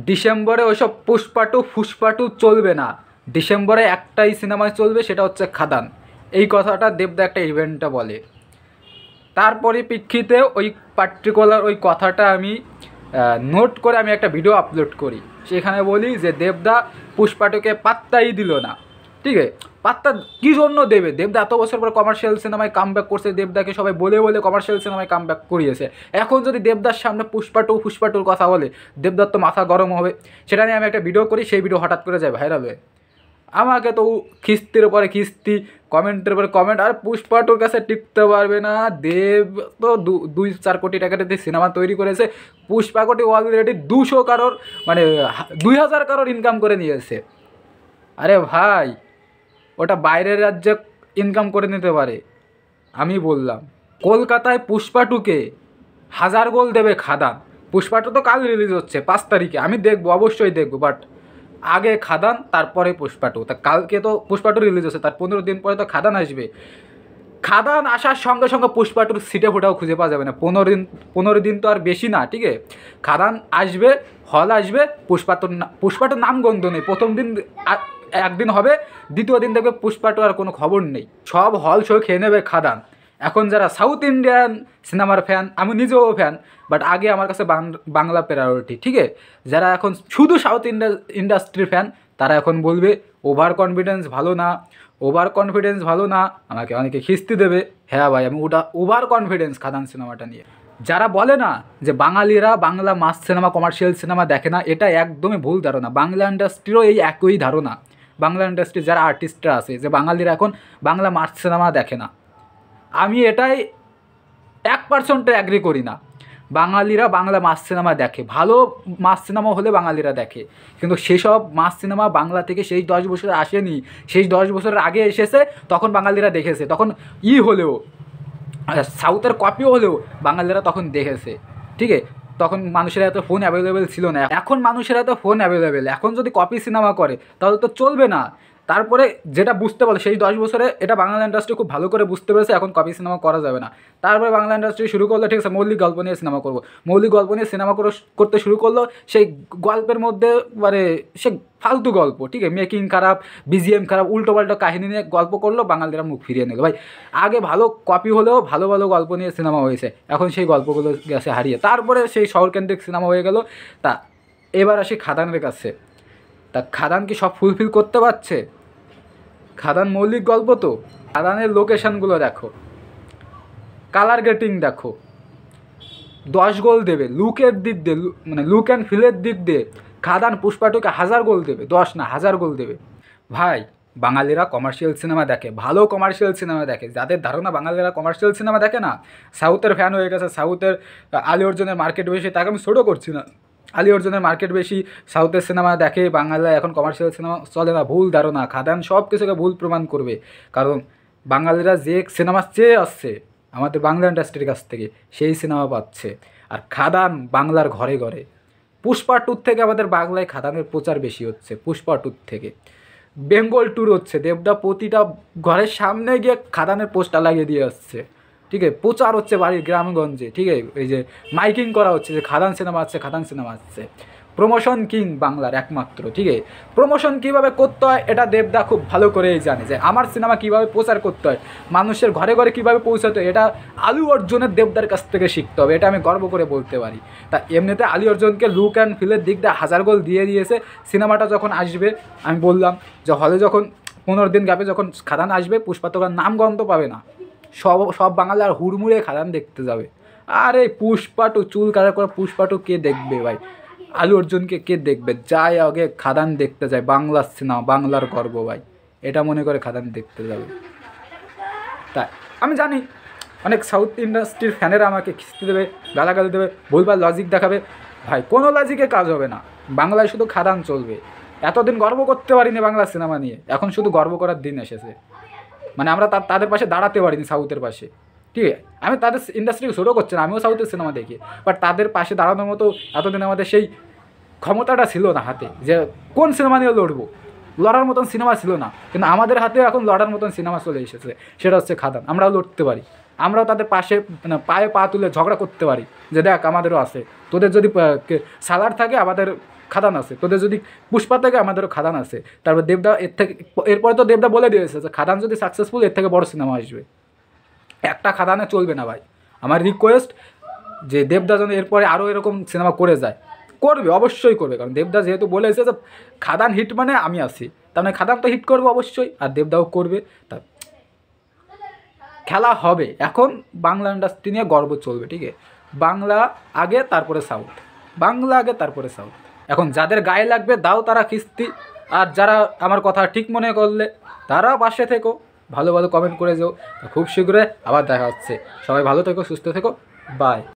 ডিসেম্বরে ওইসব পুষ্পাটু ফুসপাটু চলবে না। ডিসেম্বরে একটাই সিনেমায় চলবে, সেটা হচ্ছে খাদান। এই কথাটা দেবদা একটা ইভেন্টটা বলে। তার পরিপ্রেক্ষিতে ওই পার্টিকুলার ওই কথাটা আমি নোট করে আমি একটা ভিডিও আপলোড করি। সেখানে বলি যে দেবদা পুষ্পাটুকে পাত্তাই দিল না। ঠিক আছে, পাত্তা কী জন্য দেবে? দেবদা এত বছর পর কমার্শিয়াল সিনেমায় কামব্যাক করছে, দেবদাকে সবাই বলে বলে কমার্শিয়াল সিনেমায় কামব্যাক করিয়েছে। এখন যদি দেবদার সামনে ফুসপাটুর কথা বলে, দেবদার তো মাথা গরম হবে। সেটা নিয়ে আমি একটা ভিডিও করি, সেই ভিডিও হঠাৎ করে যায় ভাইরাল হয়ে। আমাকে তো খিস্তির উপরে খিস্তি, কমেন্টের উপরে কমেন্ট। আর পুষ্পাটুর কাছে টিকতে পারবে না। দেব তো 2-4 কোটি টাকাতে সিনেমা তৈরি করেছে। পুষ্পা কোটি অলরেডি 200 কারোর মানে 2000 কারোর ইনকাম করে নিয়েছে। আরে ভাই, ওটা বাইরের রাজ্যে ইনকাম করে নিতে পারে। আমি বললাম কলকাতায় পুষ্পাটুকে 1000 গোল দেবে খাদান। পুষ্পাটু তো কাল রিলিজ হচ্ছে 5 তারিখে, আমি দেখবো, অবশ্যই দেখবো। বাট আগে খাদান, তারপরে পুষ্পাটু। তা কালকে তো পুষ্পাটু রিলিজ হচ্ছে, তার 15 দিন পরে তো খাদান আসবে। খাদান আসার সঙ্গে সঙ্গে পুষ্পাটুর সিটে ফোটাও খুঁজে পাওয়া যাবে না। 15 দিন তো আর বেশি না। ঠিক আছে, খাদান আসবে, হল আসবে, পুষ্পাটুর নাম গন্ধ নেই। প্রথম দিন একদিন হবে, দ্বিতীয় দিন দেখবে পুষ্পাটু আর কোনো খবর নেই। সব হল শো খেয়ে নেবে খাদান। এখন যারা সাউথ ইন্ডিয়ান সিনেমার ফ্যান, আমি নিজেও ফ্যান, বাট আগে আমার কাছে বাংলা প্রায়োরিটি। ঠিক আছে, যারা এখন শুধু সাউথ ইন্ডাস্ট্রির ফ্যান, তারা এখন বলবে ওভার কনফিডেন্স ভালো না, ওভার কনফিডেন্স ভালো না, আমাকে অনেকে খিস্তি দেবে। হ্যাঁ ভাই, আমি ওটা ওভার কনফিডেন্স খাদান সিনেমাটা নিয়ে। যারা বলে না যে বাঙালিরা বাংলা মাস সিনেমা, কমার্শিয়াল সিনেমা দেখে না, এটা একদমই ভুল ধারণা। বাংলা ইন্ডাস্ট্রিরও এই একই ধারণা। বাংলা ইন্ডাস্ট্রির যারা আর্টিস্টরা আছে যে বাঙালিরা এখন বাংলা মাস সিনেমা দেখে না, আমি এটাই 1% অ্যাগ্রি করি না। বাঙালিরা বাংলা মাস সিনেমা দেখে, ভালো মাস সিনেমা হলে বাঙালিরা দেখে। কিন্তু সেসব মাস সিনেমা বাংলা থেকে সেই 10 বছরে আসেনি, সেই 10 বছরের আগে এসেছে, তখন বাঙালিরা দেখেছে। তখন হলেও সাউথের কপিও হলেও বাঙালিরা তখন দেখেছে। ঠিক আছে, তখন মানুষের এত ফোন অ্যাভেলেবেল ছিল না। এখন মানুষের এত ফোন অ্যাভেলেবেল, এখন যদি কপি সিনেমা করে তাহলে তো চলবে না। তারপরে যেটা বুঝতে পারলো সেই 10 বছরে, এটা বাংলা ইন্ডাস্ট্রি খুব ভালো করে বুঝতে পেরেছে এখন কপি সিনেমা করা যাবে না। তারপরে বাংলা ইন্ডাস্ট্রি শুরু করলো, ঠিক আছে, মৌলিক গল্প নিয়ে সিনেমা করবো। মৌলিক গল্প নিয়ে সিনেমা করতে শুরু করলো। সেই গল্পের মধ্যে মানে সে ফালতু গল্প, ঠিক আছে, মেকিং খারাপ, বিজিএম খারাপ, উল্টোপাল্টা কাহিনী নিয়ে গল্প করলো, বাঙালিরা মুখ ফিরিয়ে নিল। ভাই, আগে ভালো কপি হলেও ভালো ভালো গল্প নিয়ে সিনেমা হয়েছে, এখন সেই গল্পগুলো গেছে হারিয়ে। তারপরে সেই শহরকেন্দ্রিক সিনেমা হয়ে গেল। তা এবার আসি খাদানের কাছে। তা খাদান কি সব ফুলফিল করতে পারছে? খাদান মৌলিক গল্প তো, খাদানের লোকেশানগুলো দেখো, কালার গ্রেটিং দেখো, 10 গোল দেবে লুকের দিক দিয়ে, মানে লুক অ্যান্ড ফিলের দিক দিয়ে খাদান পুষ্পাটুকে 1000 গোল দেবে, 10 না 1000 গোল দেবে। ভাই, বাঙালিরা কমার্শিয়াল সিনেমা দেখে, ভালো কমার্শিয়াল সিনেমা দেখে। যাদের ধারণা বাঙালিরা কমার্শিয়াল সিনেমা দেখে না, সাউথের ফ্যান হয়ে গেছে, সাউথের আলী অর্জুনের মার্কেট বেশি, তাকে আমি ছোটো করছি না। আলী অর্জুনের মার্কেট বেশি, সাউথের সিনেমা দেখে, বাংলা এখন কমার্শিয়াল সিনেমা চলে না, ভুল ধারণা। খাদান সব কিছুকে ভুল প্রমাণ করবে, কারণ বাঙালিরা যে সিনেমা চেয়ে আসছে আমাদের বাংলা ইন্ডাস্ট্রির কাছ থেকে, সেই সিনেমা পাচ্ছে। আর খাদান বাংলার ঘরে ঘরে। পুষ্পা টুর থেকে আমাদের বাংলায় খাদানের প্রচার বেশি হচ্ছে, পুষ্পা টুর থেকে। বেঙ্গল ট্যুর হচ্ছে, দেবদা প্রতিটা ঘরের সামনে গিয়ে খাদানের পোস্টার লাগিয়ে দিয়ে আসছে। ঠিক আছে, প্রচার হচ্ছে বাড়ির গ্রামগঞ্জে। ঠিক আছে, এই যে মাইকিং করা হচ্ছে যে খাদান সিনেমা আসছে, খাদান সিনেমা আসছে। প্রমোশন কিং বাংলার একমাত্র। ঠিক আছে, প্রমোশন কীভাবে করতে হয় এটা দেবদা খুব ভালো করেই জানে, যে আমার সিনেমা কীভাবে প্রচার করতে হয়, মানুষের ঘরে ঘরে কীভাবে পৌঁছাতে হয়, এটা আলু অর্জুনের দেবদার কাছ থেকে শিখতে হবে। এটা আমি গর্ব করে বলতে পারি। তা এমনিতে আলী অর্জুনকে লুক অ্যান্ড ফিলের দিক দিয়ে 1000 গোল দিয়ে দিয়েছে। সিনেমাটা যখন আসবে, আমি বললাম যে হলে যখন 15 দিন গ্যাপে যখন খাদান আসবে, পুষ্পা তো নাম গন্ধ পাবে না। সব বাঙালি আর হুড়মুড়ে খাদান দেখতে যাবে। আরে পুষ্পাটু, চুল কাটা করে পুষ্পাটু কে দেখবে ভাই? আলু অর্জুনকে কে দেখবে? যায় আগে খাদান দেখতে যায়, বাংলার সিনেমা, বাংলার গর্ব ভাই, এটা মনে করে খাদান দেখতে যাবে। তাই আমি জানি অনেক সাউথ ইন্ডাস্ট্রির ফ্যানেরা আমাকে খিস্তি দেবে, গালাগালি দেবে, ভুলভাল লজিক দেখাবে। ভাই, কোনো লজিকে কাজ হবে না। বাংলায় শুধু খাদান চলবে। এতদিন গর্ব করতে পারিনি বাংলা সিনেমা নিয়ে, এখন শুধু গর্ব করার দিন এসেছে। মানে আমরা তাদের পাশে দাঁড়াতে পারিনি, সাউথের পাশে। ঠিক আছে, আমি তাদের ইন্ডাস্ট্রিকে ছোটো করছি না, আমিও সাউথের সিনেমা দেখি, বাট তাদের পাশে দাঁড়ানোর মতো এতদিন আমাদের সেই ক্ষমতাটা ছিল না হাতে, যে কোন সিনেমা নিয়ে লড়বো। লড়ার মতন সিনেমা ছিল না, কিন্তু আমাদের হাতেও এখন লড়ার মতন সিনেমা চলে এসেছে, সেটা হচ্ছে খাদান। আমরাও লড়তে পারি, আমরাও তাদের পাশে মানে পায়ে পা তুলে ঝগড়া করতে পারি যে দেখ আমাদেরও আছে, তোদের যদি সালার থাকে আমাদের খাদান আছে, তোদের যদি পুষ্পা থাকে আমাদেরও খাদান আছে। তারপর দেবদা এর থেকে, এরপরে তো দেবদা বলে দিয়েছে যে খাদান যদি সাকসেসফুল এর থেকে বড় সিনেমা আসবে, একটা খাদানে চলবে না ভাই। আমার রিকোয়েস্ট যে দেবদা যেন এরপরে আরও এরকম সিনেমা করে যায়, করবে অবশ্যই করবে, কারণ দেবদা যেহেতু বলেছে যে খাদান হিট মানে আমি আছি, তার মানে খাদান তো হিট করবে অবশ্যই, আর দেবদাও করবে। তা খেলা হবে, এখন বাংলা ইন্ডাস্ট্রি নিয়ে গর্ব চলবে, ঠিক আছে? বাংলা আগে তারপরে সাউথ, বাংলা আগে তারপরে সাউথ। এখন যাদের গায়ে লাগবে দাও তারা কিস্তি, আর যারা আমার কথা ঠিক মনে করলে তারা পাশে থেকো, ভালো ভালো কমেন্ট করে যাও। খুব শীঘ্রই আবার দেখা হচ্ছে, সবাই ভালো থেকো, সুস্থ থেকো, বাই।